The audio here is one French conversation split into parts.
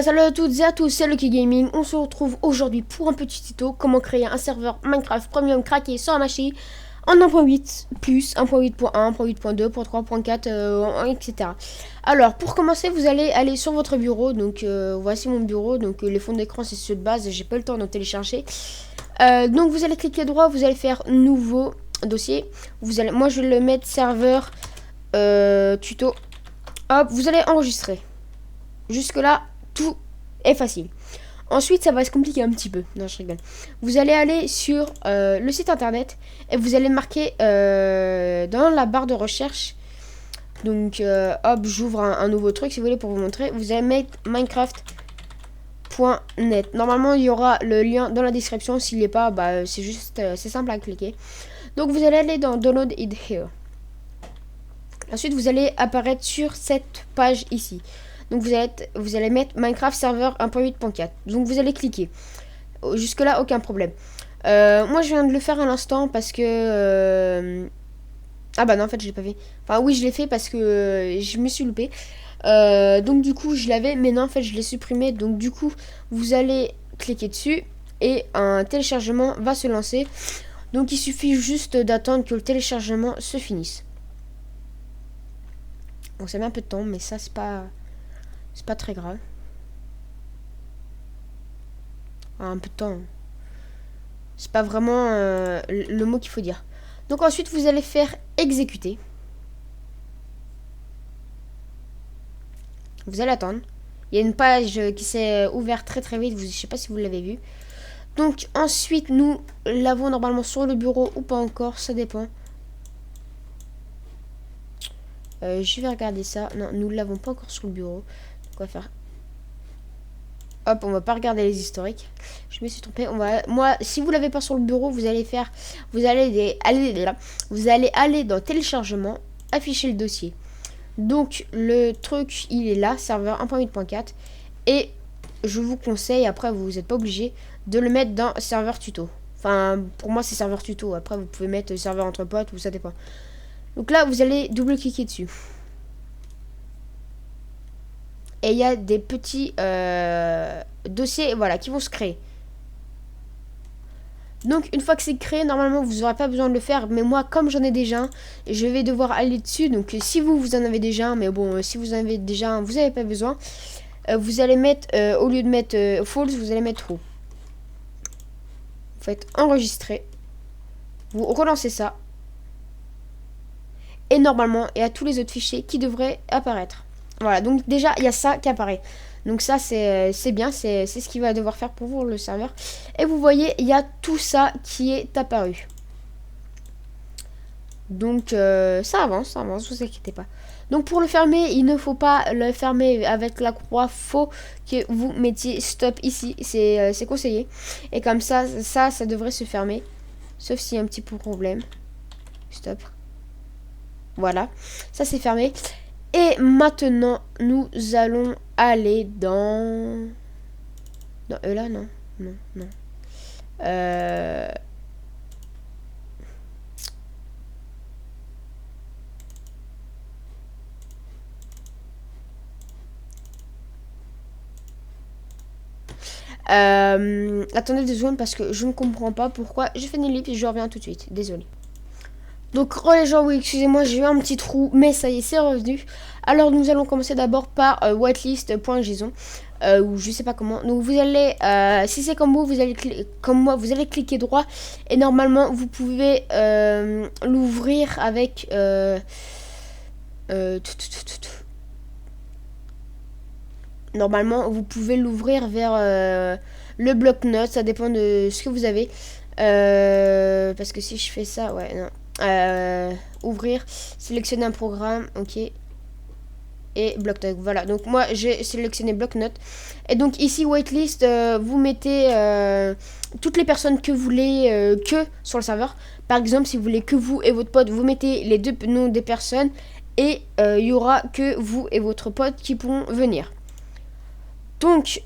Salut à toutes et à tous, c'est Lucky Gaming. On se retrouve aujourd'hui pour un petit tuto comment créer un serveur Minecraft Premium craqué sur la machine en 1.8 plus 1.8.1, 1.8.2, 1.3.4, etc. Alors pour commencer, vous allez aller sur votre bureau. Donc voici mon bureau. Donc les fonds d'écran c'est ceux de base. J'ai pas le temps d'en télécharger. Donc vous allez cliquer droit, vous allez faire nouveau dossier. Moi je vais le mettre serveur tuto. Hop, vous allez enregistrer. Jusque là tout est facile. Ensuite, ça va se compliquer un petit peu. Non, je rigole. Vous allez aller sur le site internet et vous allez marquer dans la barre de recherche. Donc, hop, j'ouvre un nouveau truc si vous voulez pour vous montrer. Vous allez mettre minecraft.net. Normalement, il y aura le lien dans la description. S'il n'y est pas, bah, c'est juste, c'est simple à cliquer. Donc, vous allez aller dans Download it here. Ensuite, vous allez apparaître sur cette page ici. Donc vous allez mettre Minecraft serveur 1.8.4. Donc vous allez cliquer. Jusque là aucun problème. Moi je viens de le faire à l'instant parce que ah bah non en fait je l'ai pas fait. Enfin oui je l'ai fait parce que je me suis loupé. Donc du coup je l'avais mais non en fait je l'ai supprimé. Donc du coup vous allez cliquer dessus et un téléchargement va se lancer. Donc il suffit juste d'attendre que le téléchargement se finisse. Donc ça met un peu de temps mais ça c'est pas très grave. Un peu de temps. C'est pas vraiment le mot qu'il faut dire. Donc ensuite, vous allez faire exécuter. Vous allez attendre. Il y a une page qui s'est ouverte très vite. Je sais pas si vous l'avez vu. Donc ensuite, nous l'avons normalement sur le bureau ou pas encore. Ça dépend. Je vais regarder ça. Non, nous l'avons pas encore sur le bureau. Quoi faire? Hop, on va pas regarder les historiques. Je me suis trompée. Moi, si vous l'avez pas sur le bureau, vous allez aller dans téléchargement, afficher le dossier. Donc le truc, il est là, serveur 1.8.4, et je vous conseille, après vous n'êtes pas obligé de le mettre dans serveur tuto. Enfin, pour moi c'est serveur tuto. Après vous pouvez mettre serveur entre potes ou ça dépend. Donc là, vous allez double-cliquer dessus. Et il y a des petits dossiers voilà, qui vont se créer. Donc une fois que c'est créé, normalement vous n'aurez pas besoin de le faire. Mais moi comme j'en ai déjà un, je vais devoir aller dessus. Donc si vous en avez déjà un, mais bon si vous en avez déjà un, vous n'avez pas besoin. Vous allez mettre, au lieu de mettre false, vous allez mettre true. Vous faites enregistrer. Vous relancez ça. Et normalement il y a tous les autres fichiers qui devraient apparaître. Voilà, donc déjà, il y a ça qui apparaît. Donc ça, c'est bien, c'est ce qu'il va devoir faire pour vous, le serveur. Et vous voyez, il y a tout ça qui est apparu. Donc ça avance, vous inquiétez pas. Donc pour le fermer, il ne faut pas le fermer avec la croix. Faut que vous mettiez stop ici, c'est conseillé. Et comme ça devrait se fermer. Sauf s'il y a un petit problème. Stop. Voilà, ça c'est fermé. Et maintenant, nous allons aller dans là, non. Attendez 2 secondes parce que je ne comprends pas pourquoi je fais une ellipse et je reviens tout de suite. Désolé. Donc les gens, oui, excusez-moi, j'ai eu un petit trou, mais ça y est, c'est revenu. Alors nous allons commencer d'abord par whitelist.json, ou je sais pas comment. Donc vous allez, si c'est comme vous, comme moi, vous allez cliquer droit et normalement vous pouvez l'ouvrir avec normalement vous pouvez l'ouvrir vers le bloc-notes. Ça dépend de ce que vous avez. Parce que si je fais ça, ouais, non. Ouvrir, sélectionner un programme, ok, et bloc-notes. Voilà, donc moi j'ai sélectionné bloc-notes. Et donc ici whitelist, vous mettez toutes les personnes que vous voulez que sur le serveur. Par exemple, si vous voulez que vous et votre pote, vous mettez les 2 noms des personnes et il y aura que vous et votre pote qui pourront venir. Donc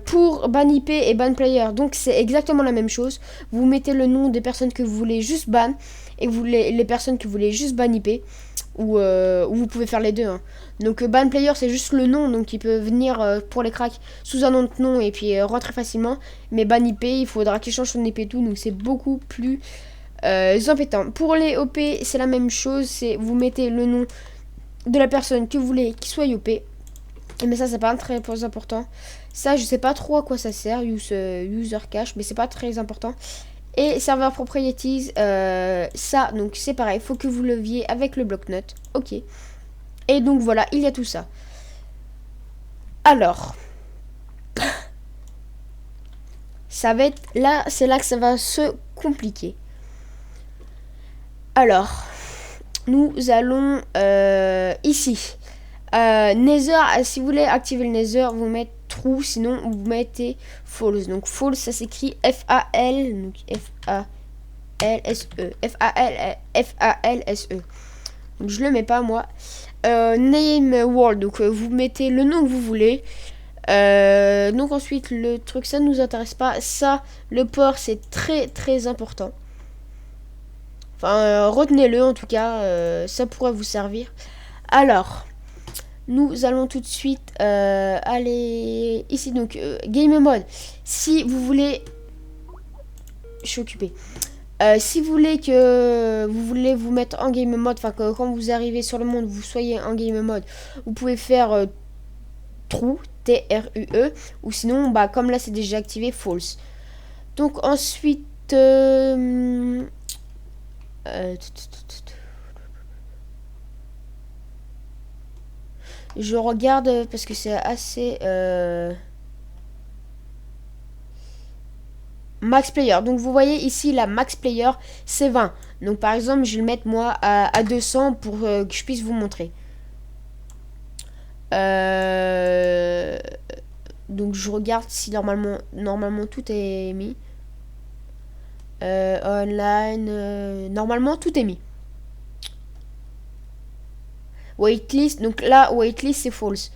pour ban IP et ban player, donc c'est exactement la même chose. Vous mettez le nom des personnes que vous voulez juste ban et vous les personnes que vous voulez juste ban IP, ou vous pouvez faire les deux, hein. Donc ban player c'est juste le nom, donc il peut venir pour les cracks sous un autre nom et puis rentrer facilement, mais ban IP il faudra qu'il change son IP et tout, donc c'est beaucoup plus embêtant. Pour les OP c'est la même chose, c'est vous mettez le nom de la personne que vous voulez qui soit OP, mais ça c'est pas très important. Ça je sais pas trop à quoi ça sert, user cache, mais c'est pas très important. Et serveur properties, ça donc c'est pareil, faut que vous leviez avec le bloc-notes. Ok. Et donc voilà, il y a tout ça. Alors, ça va être là, c'est là que ça va se compliquer. Alors, nous allons ici. Nether, si vous voulez activer le Nether, vous mettez true, sinon vous mettez false. Donc false, ça s'écrit F-A-L, donc F-A-L-S-E. F-A-L-S-E. Donc je le mets pas moi. Name world, donc vous mettez le nom que vous voulez. Donc ensuite le truc, ça ne nous intéresse pas. Ça, le port, c'est très très important. Enfin, retenez-le en tout cas, ça pourrait vous servir. Alors, nous allons tout de suite aller ici, donc game mode. Si vous voulez, je suis occupée. Si vous voulez que vous voulez vous mettre en game mode, enfin que quand vous arrivez sur le monde, vous soyez en game mode, vous pouvez faire true, T-R-U-E, ou sinon, bah comme là c'est déjà activé, false. Donc ensuite, je regarde parce que c'est assez max player. Donc vous voyez ici la max player c'est 20. Donc par exemple je vais le mettre moi à 200 pour que je puisse vous montrer. Donc je regarde si normalement tout est mis. Online, normalement tout est mis. Waitlist, donc là waitlist c'est false.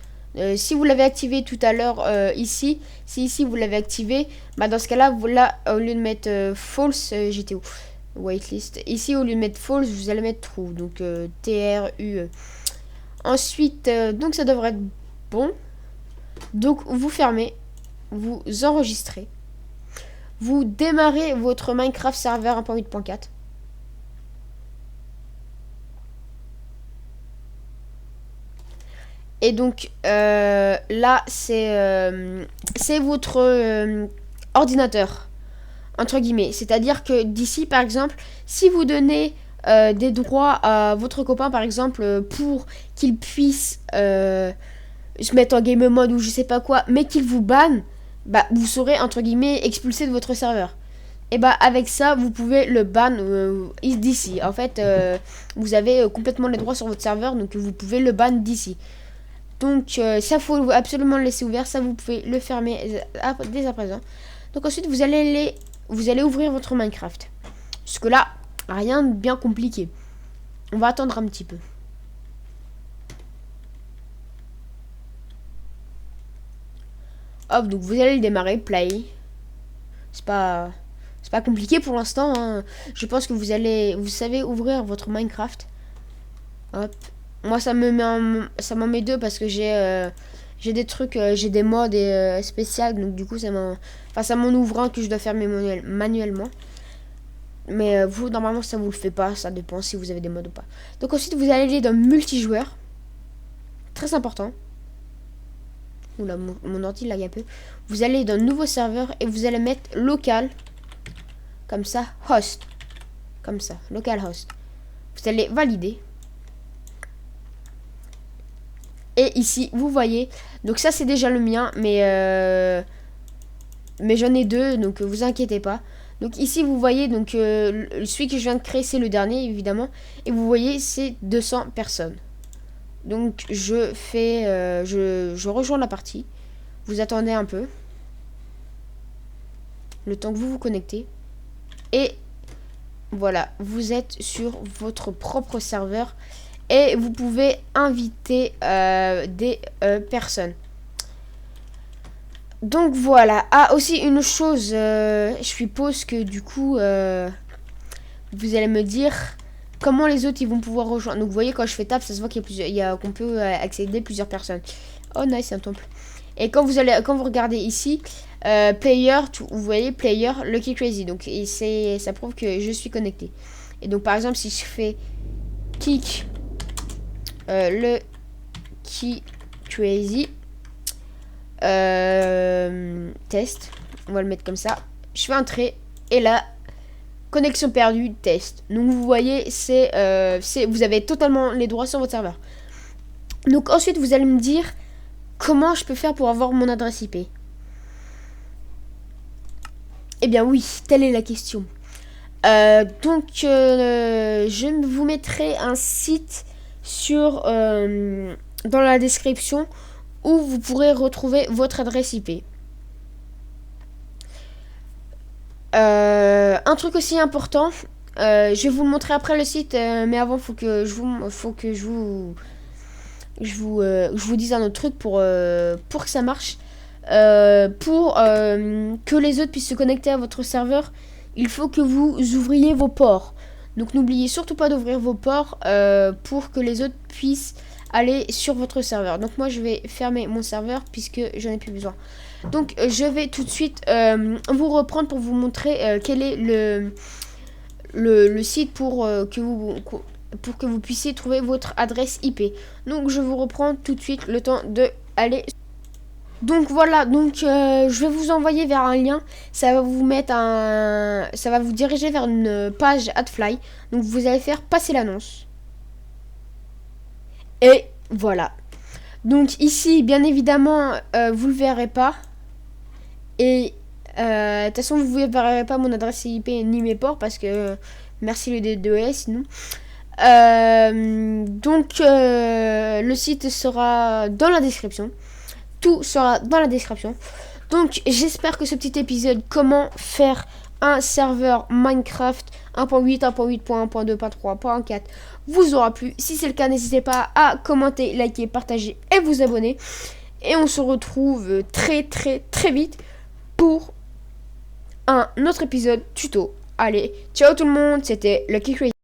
Si vous l'avez activé tout à l'heure ici, si ici vous l'avez activé, bah dans ce cas-là, là au lieu de mettre false, j'étais où? Waitlist. Ici au lieu de mettre false, vous allez mettre true, donc T-R-U-E. Ensuite, donc ça devrait être bon. Donc vous fermez, vous enregistrez, vous démarrez votre Minecraft serveur 1.8.4. Et donc là c'est votre ordinateur entre guillemets, c'est à dire que d'ici par exemple si vous donnez des droits à votre copain par exemple pour qu'il puisse se mettre en game mode ou je sais pas quoi, mais qu'il vous banne, bah vous serez entre guillemets expulsé de votre serveur. Et bah avec ça vous pouvez le ban d'ici. En fait vous avez complètement les droits sur votre serveur, donc vous pouvez le ban d'ici. Donc ça faut absolument le laisser ouvert, ça vous pouvez le fermer dès à présent. Donc ensuite vous allez ouvrir votre Minecraft. Jusque là, rien de bien compliqué. On va attendre un petit peu. Hop, donc vous allez le démarrer, play. C'est pas compliqué pour l'instant, hein. Je pense que vous savez ouvrir votre Minecraft. Hop. Moi ça m'en met deux parce que j'ai des trucs, j'ai des modes spéciales, donc du coup ça m'en ouvre un que je dois faire manuellement. Mais vous normalement ça vous le fait pas, ça dépend si vous avez des modes ou pas. Donc ensuite vous allez aller dans multijoueur, très important. Oula, mon ordi lag un peu. Vous allez dans nouveau serveur et vous allez mettre local, comme ça, host, comme ça, local host. Vous allez valider. Et ici, vous voyez, donc ça c'est déjà le mien, mais j'en ai deux, donc vous inquiétez pas. Donc ici, vous voyez, donc celui que je viens de créer, c'est le dernier, évidemment. Et vous voyez, c'est 200 personnes. Donc je fais, je rejoins la partie. Vous attendez un peu, le temps que vous vous connectez. Et voilà, vous êtes sur votre propre serveur. Et vous pouvez inviter des personnes. Donc voilà. Ah, aussi une chose, je suppose que du coup, vous allez me dire, comment les autres ils vont pouvoir rejoindre. Donc vous voyez quand je fais table, ça se voit qu'il y a plusieurs, qu'on peut accéder plusieurs personnes. Oh nice, c'est un temple. Et quand vous regardez ici, player, vous voyez player Lucky Crazy. Donc et ça prouve que je suis connecté. Et donc par exemple si je fais kick Lucky Crazy test, on va le mettre comme ça. Je fais un trait et là connexion perdue test. Donc vous voyez vous avez totalement les droits sur votre serveur. Donc ensuite vous allez me dire comment je peux faire pour avoir mon adresse IP. Eh bien oui, telle est la question. Je vous mettrai un site dans la description où vous pourrez retrouver votre adresse IP. Un truc aussi important, je vais vous le montrer après le site, mais avant faut que je vous dise un autre truc pour que ça marche. Pour que les autres puissent se connecter à votre serveur, il faut que vous ouvriez vos ports. Donc n'oubliez surtout pas d'ouvrir vos ports pour que les autres puissent aller sur votre serveur. Donc moi je vais fermer mon serveur puisque j'en ai plus besoin. Donc je vais tout de suite vous reprendre pour vous montrer quel est le site pour que vous puissiez trouver votre adresse IP. Donc je vous reprends tout de suite le temps de aller. Donc voilà, je vais vous envoyer vers un lien, ça va vous diriger vers une page AdFly. Donc vous allez faire passer l'annonce. Et voilà. Donc ici, bien évidemment, vous le verrez pas. Et de toute façon, vous ne verrez pas mon adresse IP ni mes ports parce que merci le D2S sinon. Le site sera dans la description. Tout sera dans la description. Donc j'espère que ce petit épisode comment faire un serveur Minecraft 1.8, 1.8.1, 1.2, 1.3, 1.4 vous aura plu. Si c'est le cas, n'hésitez pas à commenter, liker, partager et vous abonner. Et on se retrouve très vite pour un autre épisode tuto. Allez, ciao tout le monde, c'était Lucky Crazy.